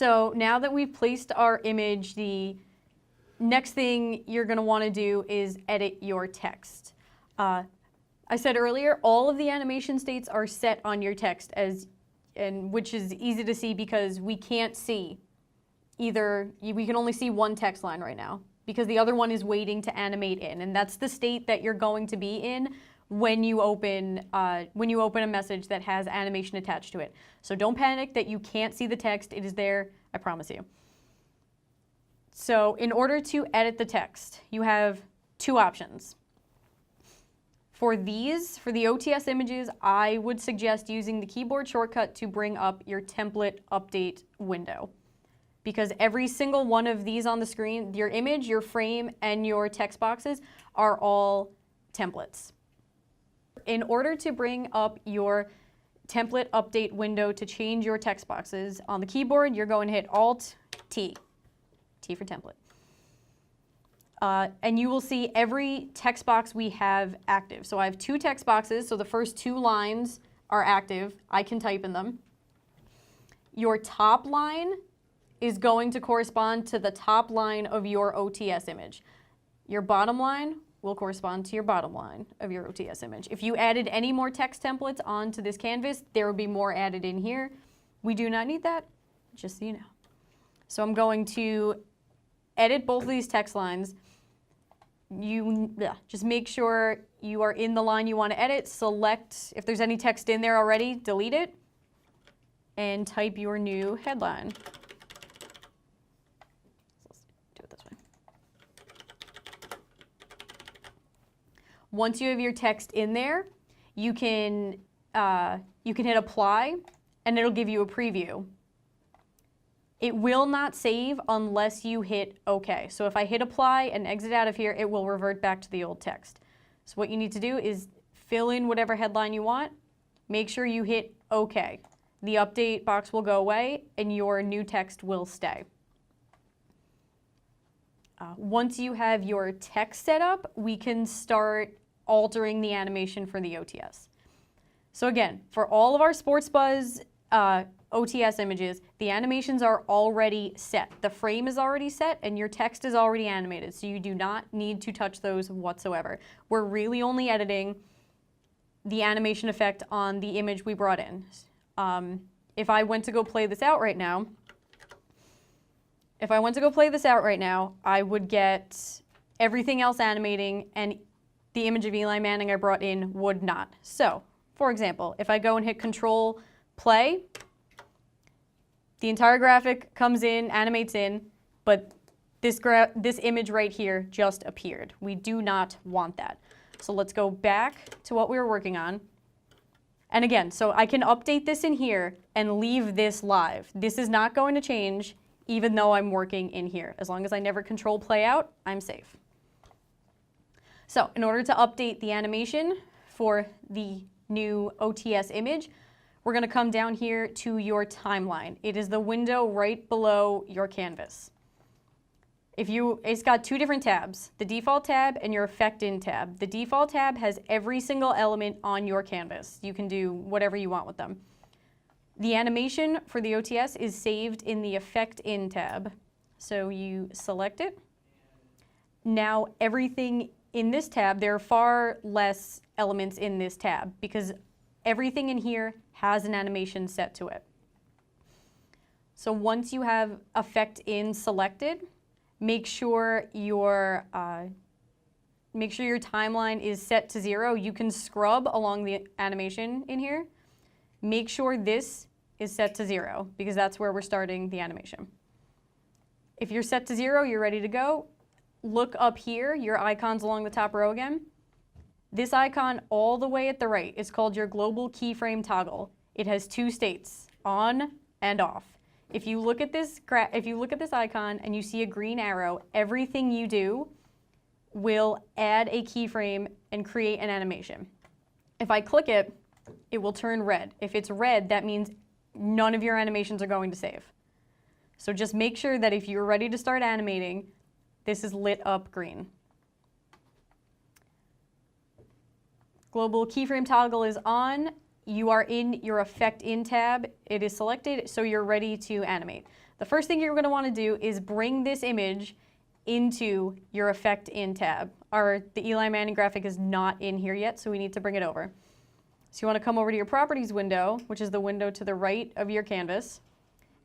So now that we've placed our image, the next thing you're going to want to do is edit your text. I said earlier, all of the animation states are set on your text, which is easy to see because we can't see we can only see one text line right now because the other one is waiting to animate in, and that's the state that you're going to be in when you open a message that has animation attached to it. So don't panic that you can't see the text. It is there, I promise you. So in order to edit the text, you have two options. For the OTS images, I would suggest using the keyboard shortcut to bring up your template update window. Because every single one of these on the screen, your image, your frame, and your text boxes are all templates. In order to bring up your template update window to change your text boxes on the keyboard, you're going to hit Alt-T, T for template. And you will see every text box we have active. So I have two text boxes, so the first two lines are active. I can type in them. Your top line is going to correspond to the top line of your OTS image. Your bottom line will correspond to your bottom line of your OTS image. If you added any more text templates onto this canvas, there will be more added in here. We do not need that, just so you know. So I'm going to edit both of these text lines. Just make sure you are in the line you want to edit. Select, if there's any text in there already, delete it, and type your new headline. Once you have your text in there, you can hit apply, and it'll give you a preview. It will not save unless you hit OK. So if I hit apply and exit out of here, it will revert back to the old text. So what you need to do is fill in whatever headline you want. Make sure you hit OK. The update box will go away, and your new text will stay. Once you have your text set up, we can start altering the animation for the OTS. So again, for all of our Sports Buzz OTS images, the animations are already set. The frame is already set and your text is already animated, so you do not need to touch those whatsoever. We're really only editing the animation effect on the image we brought in. If I went to go play this out right now, I would get everything else animating, and the image of Eli Manning I brought in would not. So, for example, if I go and hit Control Play, the entire graphic comes in, animates in, but this image right here just appeared. We do not want that. So let's go back to what we were working on. And again, so I can update this in here and leave this live. This is not going to change even though I'm working in here. As long as I never Control Play out, I'm safe. So in order to update the animation for the new OTS image, we're going to come down here to your timeline. It is the window right below your canvas. It's got two different tabs, the default tab and your effect in tab. The default tab has every single element on your canvas. You can do whatever you want with them. The animation for the OTS is saved in the effect in tab. So you select it. Now everything in this tab, there are far less elements in this tab because everything in here has an animation set to it. So once you have effect in selected, make sure your timeline is set to 0. You can scrub along the animation in here. Make sure this is set to 0 because that's where we're starting the animation. If you're set to 0, you're ready to go. Look up here, your icons along the top row again. This icon all the way at the right is called your global keyframe toggle. It has two states, on and off. If you look at this icon and you see a green arrow, everything you do will add a keyframe and create an animation. If I click it, it will turn red. If it's red, that means none of your animations are going to save. So just make sure that if you're ready to start animating, this is lit up green. Global keyframe toggle is on. you are in your Effect In tab. It is selected, so you're ready to animate. The first thing you're going to want to do is bring this image into your Effect In tab. The Eli Manning graphic is not in here yet, so we need to bring it over. So you want to come over to your Properties window, which is the window to the right of your canvas.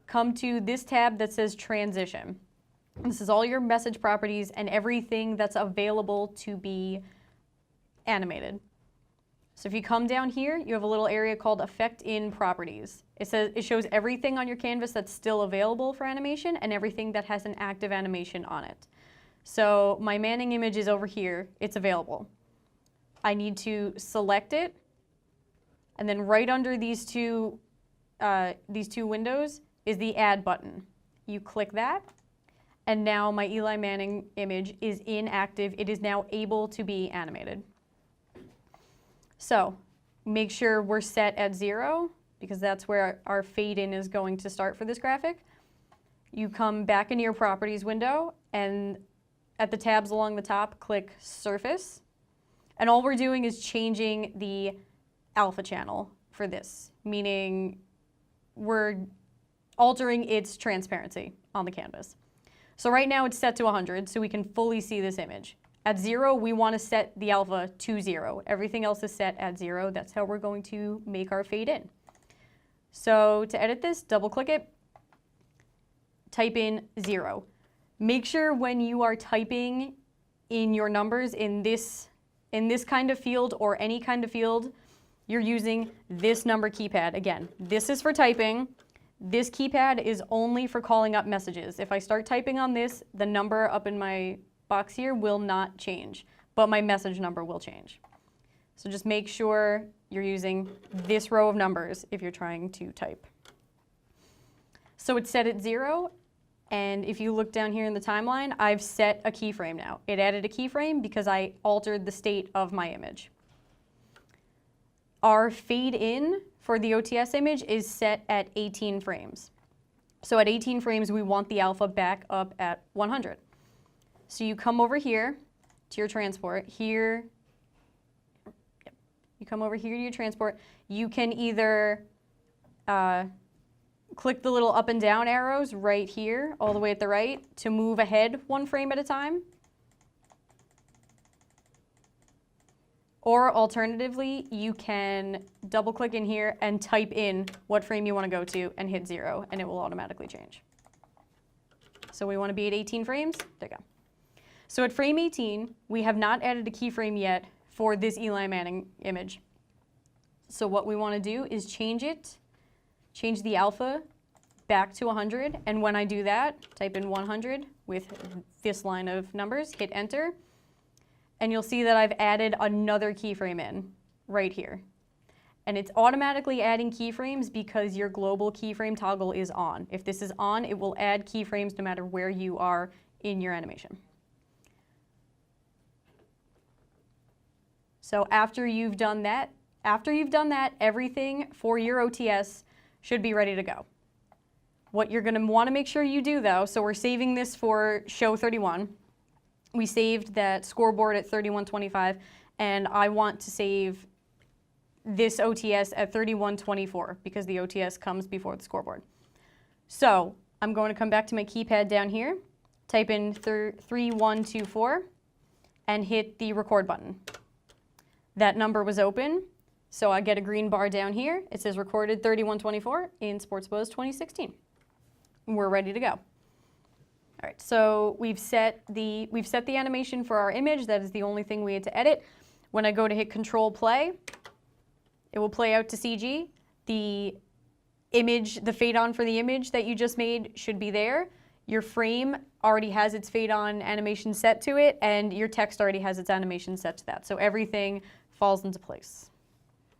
Come to this tab that says Transition. This is all your message properties and everything that's available to be animated. So if you come down here, you have a little area called Effect In Properties. It shows everything on your canvas that's still available for animation and everything that has an active animation on it. So my Manning image is over here. It's available. I need to select it, and then right under these two windows is the Add button. You click that, and now my Eli Manning image is inactive. It is now able to be animated. So make sure we're set at 0, because that's where our fade in is going to start for this graphic. You come back into your Properties window, and at the tabs along the top, click Surface. And all we're doing is changing the alpha channel for this, meaning we're altering its transparency on the canvas. So right now it's set to 100, so we can fully see this image. At 0, we want to set the alpha to 0. Everything else is set at 0. That's how we're going to make our fade in. So to edit this, double click it, type in 0. Make sure when you are typing in your numbers in this kind of field or any kind of field, you're using this number keypad. Again, this is for typing. This keypad is only for calling up messages. If I start typing on this, the number up in my box here will not change, but my message number will change. So just make sure you're using this row of numbers if you're trying to type. So it's set at 0, and if you look down here in the timeline, I've set a keyframe now. It added a keyframe because I altered the state of my image. Our fade in for the OTS image is set at 18 frames. So at 18 frames, we want the alpha back up at 100. So you come over here to your transport. Here, you come over here to your transport. You can either click the little up and down arrows right here, all the way at the right, to move ahead 1 frame at a time. Or alternatively, you can double click in here and type in what frame you want to go to and hit 0, and it will automatically change. So we want to be at 18 frames. There you go. So at frame 18, we have not added a keyframe yet for this Eli Manning image. So what we want to do is change the alpha back to 100, and when I do that, type in 100 with this line of numbers, hit enter, and you'll see that I've added another keyframe in right here. And it's automatically adding keyframes because your global keyframe toggle is on. If this is on, it will add keyframes no matter where you are in your animation. So after you've done that, everything for your OTS should be ready to go. What you're going to want to make sure you do, though, so we're saving this for show 31. We saved that scoreboard at 3125, and I want to save this OTS at 3124 because the OTS comes before the scoreboard. So I'm going to come back to my keypad down here, type in 3124, and hit the record button. That number was open, so I get a green bar down here. It says recorded 3124 in Sports Buzz 2016. We're ready to go. All right, so we've set the animation for our image. That is the only thing we had to edit. When I go to hit Control Play, it will play out to CG. The image, the fade on for the image that you just made should be there. Your frame already has its fade on animation set to it, and your text already has its animation set to that. So everything falls into place.